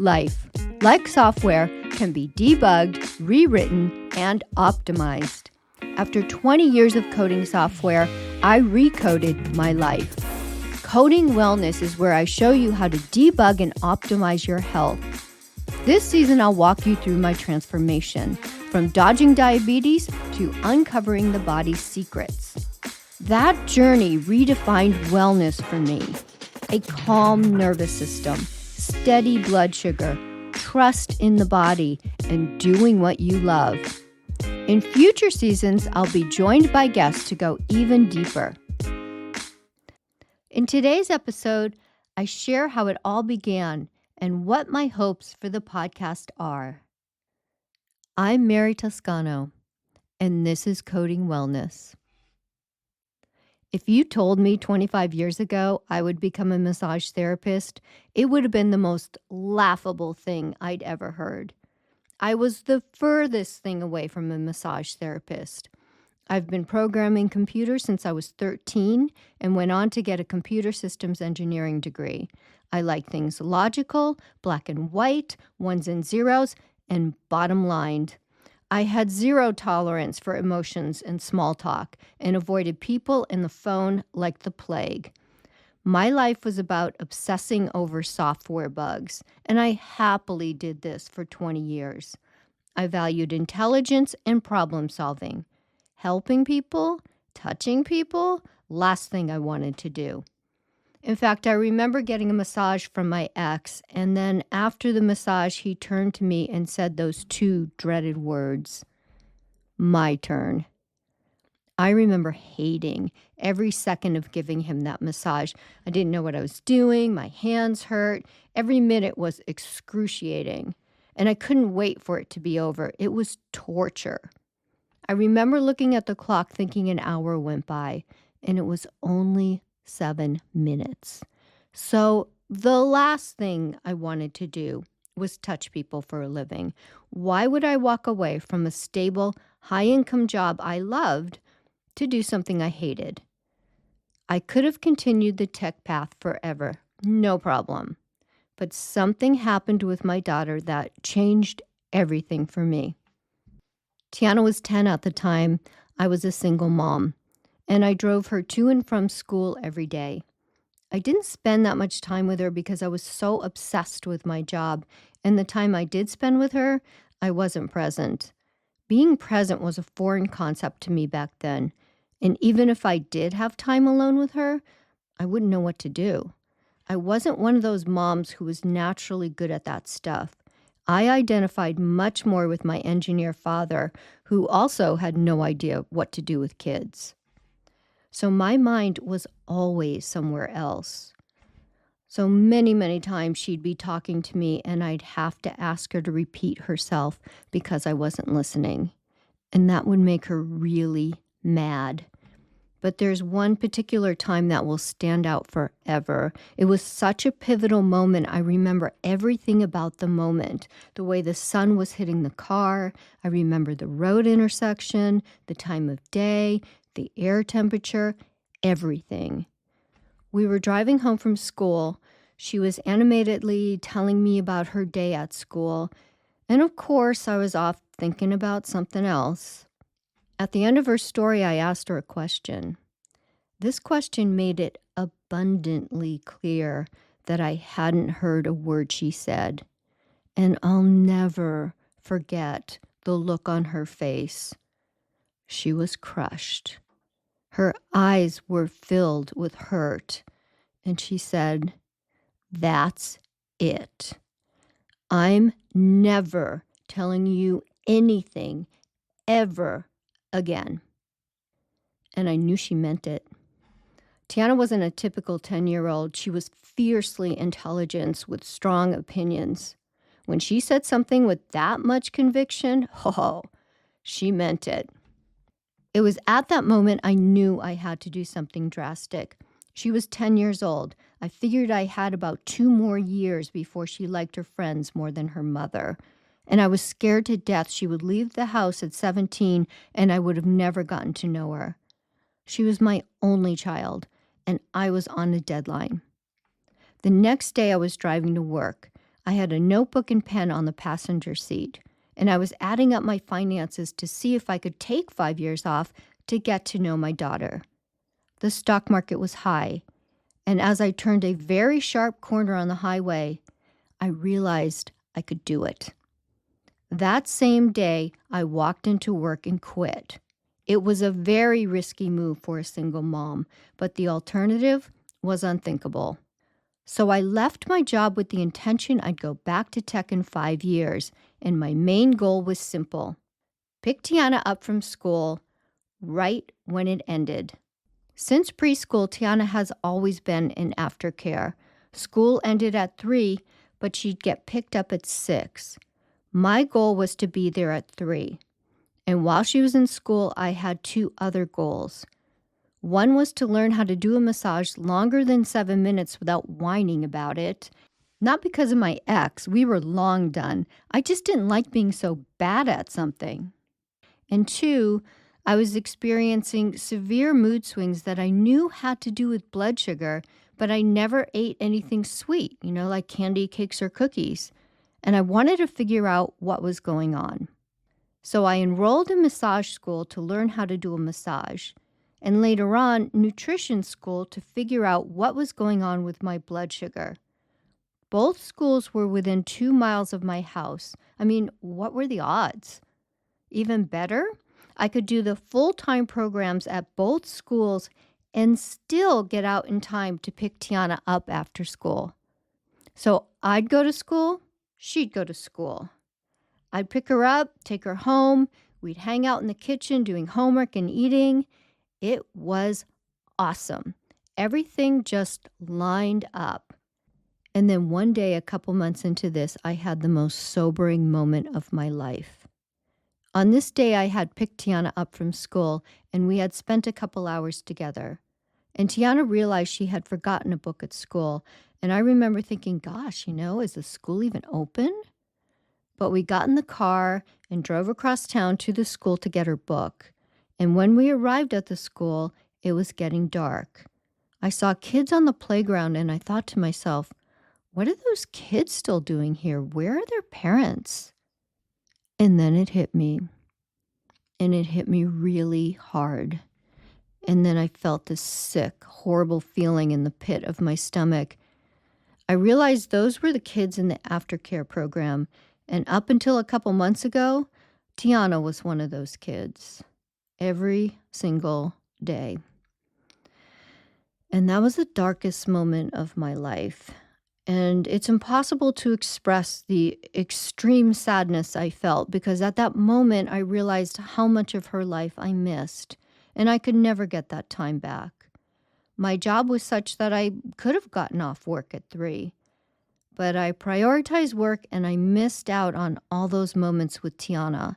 Life, like software, can be debugged, rewritten, and optimized. After 20 years of coding software, I recoded my life. Coding Wellness is where I show you how to debug and optimize your health. This season, I'll walk you through my transformation, from dodging diabetes to uncovering the body's secrets. That journey redefined wellness for me. A calm nervous system, steady blood sugar, trust in the body, and doing what you love. In future seasons, I'll be joined by guests to go even deeper. In today's episode, I share how it all began and what my hopes for the podcast are. I'm Mary Toscano, and this is Coding Wellness. If you told me 25 years ago I would become a massage therapist, it would have been the most laughable thing I'd ever heard. I was the furthest thing away from a massage therapist. I've been programming computers since I was 13 and went on to get a computer systems engineering degree. I like things logical, black and white, ones and zeros, and bottom lined. I had zero tolerance for emotions and small talk and avoided people and the phone like the plague. My life was about obsessing over software bugs, and I happily did this for 20 years. I valued intelligence and problem solving. Helping people, touching people, last thing I wanted to do. In fact, I remember getting a massage from my ex, and then after the massage, he turned to me and said those two dreaded words, "My turn." I remember hating every second of giving him that massage. I didn't know what I was doing. My hands hurt. Every minute was excruciating, and I couldn't wait for it to be over. It was torture. I remember looking at the clock thinking an hour went by, and it was only 7 minutes. So the last thing I wanted to do was touch people for a living. Why would I walk away from a stable, high-income job I loved to do something I hated? I could have continued the tech path forever, no problem. But something happened with my daughter that changed everything for me. Tiana was 10 at the time. I was a single mom, and I drove her to and from school every day. I didn't spend that much time with her because I was so obsessed with my job, and the time I did spend with her, I wasn't present. Being present was a foreign concept to me back then, and even if I did have time alone with her, I wouldn't know what to do. I wasn't one of those moms who was naturally good at that stuff. I identified much more with my engineer father, who also had no idea what to do with kids. So my mind was always somewhere else. So many times she'd be talking to me and I'd have to ask her to repeat herself because I wasn't listening. And that would make her really mad. But there's one particular time that will stand out forever. It was such a pivotal moment. I remember everything about the moment. The way the sun was hitting the car. I remember the road intersection, the time of day, the air temperature, everything. We were driving home from school. She was animatedly telling me about her day at school. And of course, I was off thinking about something else. At the end of her story, I asked her a question. This question made it abundantly clear that I hadn't heard a word she said. And I'll never forget the look on her face. She was crushed. Her eyes were filled with hurt. And she said, "That's it. I'm never telling you anything ever again." And I knew she meant it. Tiana wasn't a typical 10-year-old. She was fiercely intelligent with strong opinions. When she said something with that much conviction, she meant it. It was at that moment I knew I had to do something drastic. She was 10 years old. I figured I had about 2 more years before she liked her friends more than her mother. And I was scared to death she would leave the house at 17 and I would have never gotten to know her. She was my only child, and I was on a deadline. The next day I was driving to work. I had a notebook and pen on the passenger seat, and I was adding up my finances to see if I could take 5 years off to get to know my daughter. The stock market was high, and as I turned a very sharp corner on the highway, I realized I could do it. That same day, I walked into work and quit. It was a very risky move for a single mom, but the alternative was unthinkable. So I left my job with the intention I'd go back to tech in 5 years, and my main goal was simple: pick Tiana up from school right when it ended. Since preschool, Tiana has always been in aftercare. School ended at 3, but she'd get picked up at 6. My goal was to be there at 3. And while she was in school, I had 2 other goals. One was to learn how to do a massage longer than 7 minutes without whining about it. Not because of my ex, we were long done. I just didn't like being so bad at something. And 2, I was experiencing severe mood swings that I knew had to do with blood sugar, but I never ate anything sweet, like candy, cakes, or cookies. And I wanted to figure out what was going on. So I enrolled in massage school to learn how to do a massage, and later on, nutrition school to figure out what was going on with my blood sugar. Both schools were within 2 miles of my house. I mean, what were the odds? Even better, I could do the full-time programs at both schools and still get out in time to pick Tiana up after school. So I'd go to school, she'd go to school. I'd pick her up, take her home, we'd hang out in the kitchen doing homework and eating. It was awesome. Everything just lined up. And then one day, a couple months into this, I had the most sobering moment of my life. On this day, I had picked Tiana up from school, and we had spent a couple hours together. And Tiana realized she had forgotten a book at school. And I remember thinking, gosh, is the school even open? But we got in the car and drove across town to the school to get her book. And when we arrived at the school, it was getting dark. I saw kids on the playground, and I thought to myself, what are those kids still doing here? Where are their parents? And then it hit me. And it hit me really hard. And then I felt this sick, horrible feeling in the pit of my stomach. I realized those were the kids in the aftercare program. And up until a couple months ago, Tiana was one of those kids. Every single day. And that was the darkest moment of my life. And it's impossible to express the extreme sadness I felt, because at that moment I realized how much of her life I missed, and I could never get that time back. My job was such that I could have gotten off work at 3, but I prioritized work and I missed out on all those moments with Tiana.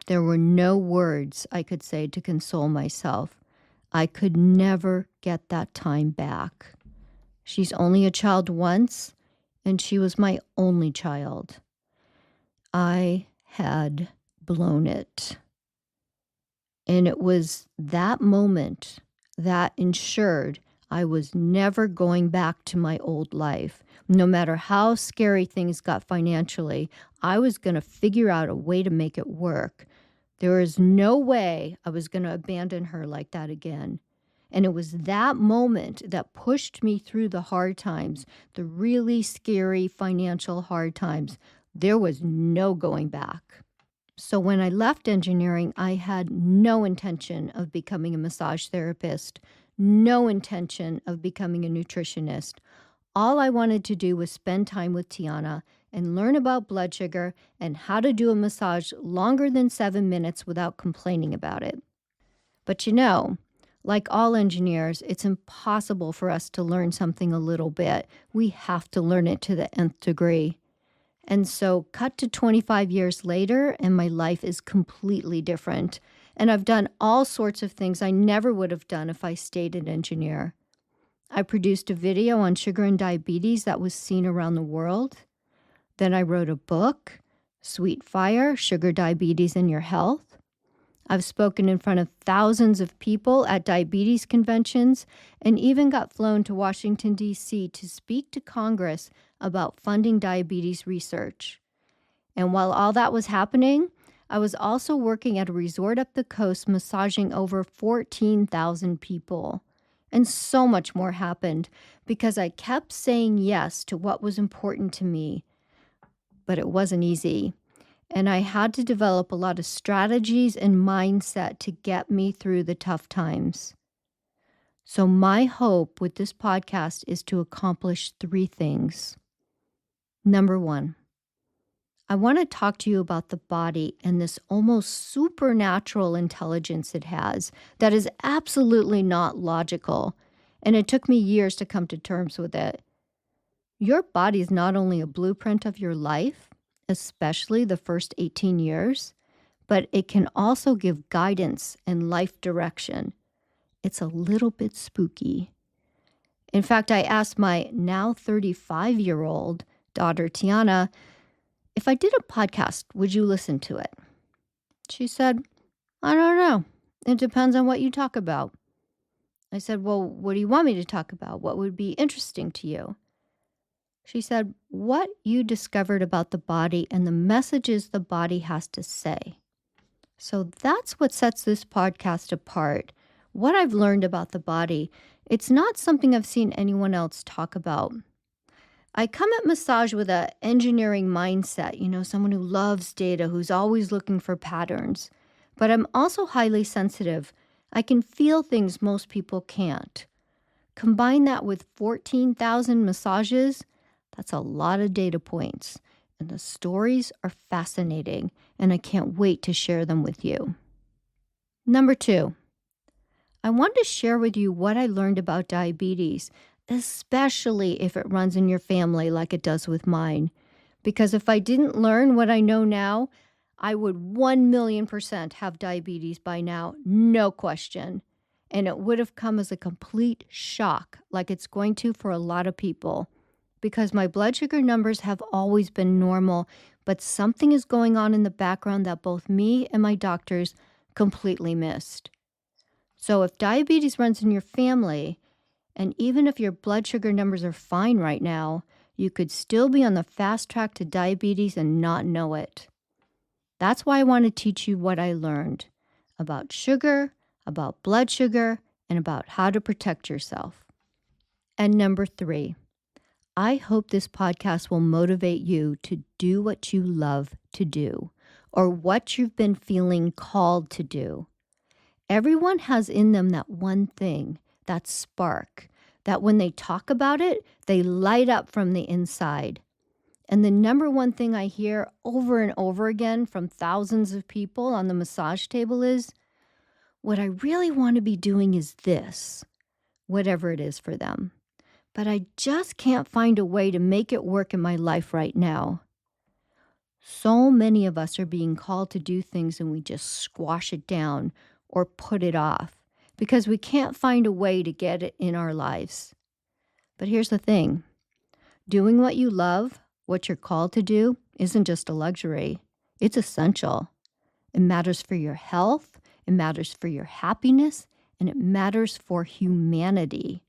There were no words I could say to console myself. I could never get that time back. She's only a child once, and she was my only child. I had blown it. And it was that moment that ensured I was never going back to my old life. No matter how scary things got financially, I was going to figure out a way to make it work. There is no way I was going to abandon her like that again. And it was that moment that pushed me through the hard times, the really scary financial hard times. There was no going back. So when I left engineering, I had no intention of becoming a massage therapist, no intention of becoming a nutritionist. All I wanted to do was spend time with Tiana and learn about blood sugar and how to do a massage longer than 7 minutes without complaining about it. But like all engineers, it's impossible for us to learn something a little bit. We have to learn it to the nth degree. And so cut to 25 years later, and my life is completely different. And I've done all sorts of things I never would have done if I stayed an engineer. I produced a video on sugar and diabetes that was seen around the world. Then I wrote a book, Sweet Fire, Sugar, Diabetes, and Your Health. I've spoken in front of thousands of people at diabetes conventions and even got flown to Washington, D.C. to speak to Congress about funding diabetes research. And while all that was happening, I was also working at a resort up the coast massaging over 14,000 people. And so much more happened because I kept saying yes to what was important to me. But it wasn't easy. And I had to develop a lot of strategies and mindset to get me through the tough times. So my hope with this podcast is to accomplish 3 things. Number 1, I want to talk to you about the body and this almost supernatural intelligence it has that is absolutely not logical. And it took me years to come to terms with it. Your body is not only a blueprint of your life, especially the first 18 years, but it can also give guidance and life direction. It's a little bit spooky. In fact, I asked my now 35-year-old daughter, Tiana, if I did a podcast, would you listen to it? She said, I don't know. It depends on what you talk about. I said, well, what do you want me to talk about? What would be interesting to you? She said, what you discovered about the body and the messages the body has to say. So that's what sets this podcast apart. What I've learned about the body, it's not something I've seen anyone else talk about. I come at massage with an engineering mindset, someone who loves data, who's always looking for patterns. But I'm also highly sensitive. I can feel things most people can't. Combine that with 14,000 massages, that's a lot of data points. And the stories are fascinating, and I can't wait to share them with you. Number 2, I want to share with you what I learned about diabetes, especially if it runs in your family like it does with mine. Because if I didn't learn what I know now, I would 1,000,000% have diabetes by now, no question. And it would have come as a complete shock, like it's going to for a lot of people. Because my blood sugar numbers have always been normal, but something is going on in the background that both me and my doctors completely missed. So if diabetes runs in your family, and even if your blood sugar numbers are fine right now, you could still be on the fast track to diabetes and not know it. That's why I want to teach you what I learned about sugar, about blood sugar, and about how to protect yourself. And number 3, I hope this podcast will motivate you to do what you love to do or what you've been feeling called to do. Everyone has in them that one thing, that spark, that when they talk about it, they light up from the inside. And the number one thing I hear over and over again from thousands of people on the massage table is, what I really want to be doing is this, whatever it is for them. But I just can't find a way to make it work in my life right now. So many of us are being called to do things and we just squash it down or put it off because we can't find a way to get it in our lives. But here's the thing. Doing what you love, what you're called to do, isn't just a luxury. It's essential. It matters for your health, it matters for your happiness, and it matters for humanity.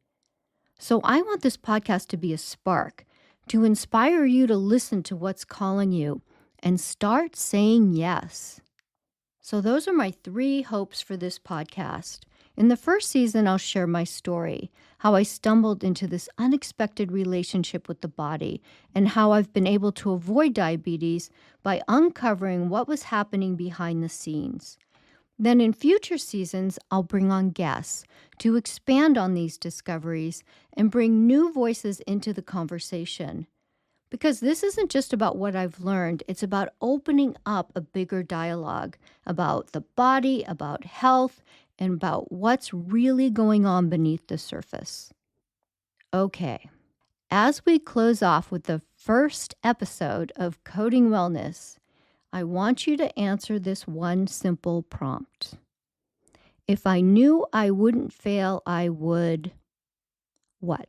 So I want this podcast to be a spark, to inspire you to listen to what's calling you and start saying yes. So those are my 3 hopes for this podcast. In the first season, I'll share my story, how I stumbled into this unexpected relationship with the body, and how I've been able to avoid diabetes by uncovering what was happening behind the scenes. Then in future seasons, I'll bring on guests to expand on these discoveries and bring new voices into the conversation. Because this isn't just about what I've learned, it's about opening up a bigger dialogue about the body, about health, and about what's really going on beneath the surface. Okay, as we close off with the first episode of Coding Wellness, I want you to answer this one simple prompt. If I knew I wouldn't fail, I would what?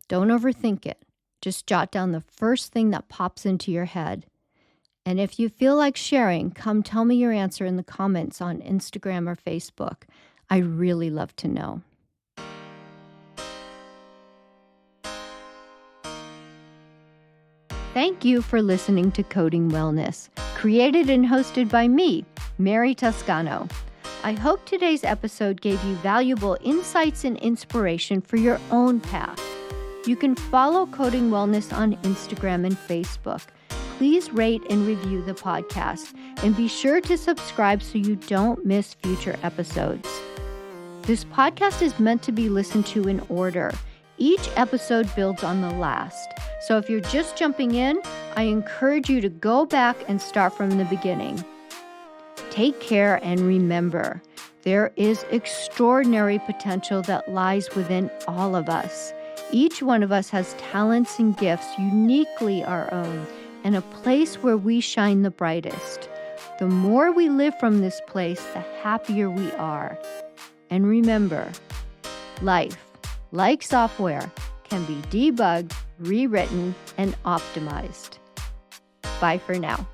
Don't overthink it. Just jot down the first thing that pops into your head. And if you feel like sharing, come tell me your answer in the comments on Instagram or Facebook. I really love to know. thank you for listening to Coding Wellness, created and hosted by me, Mary Toscano. I hope today's episode gave you valuable insights and inspiration for your own path. You can follow Coding Wellness on Instagram and Facebook. Please rate and review the podcast, and be sure to subscribe so you don't miss future episodes. This podcast is meant to be listened to in order. Each episode builds on the last. So if you're just jumping in, I encourage you to go back and start from the beginning. Take care and remember, there is extraordinary potential that lies within all of us. Each one of us has talents and gifts uniquely our own, and a place where we shine the brightest. The more we live from this place, the happier we are. And remember, life, like software, can be debugged, rewritten, and optimized. Bye for now.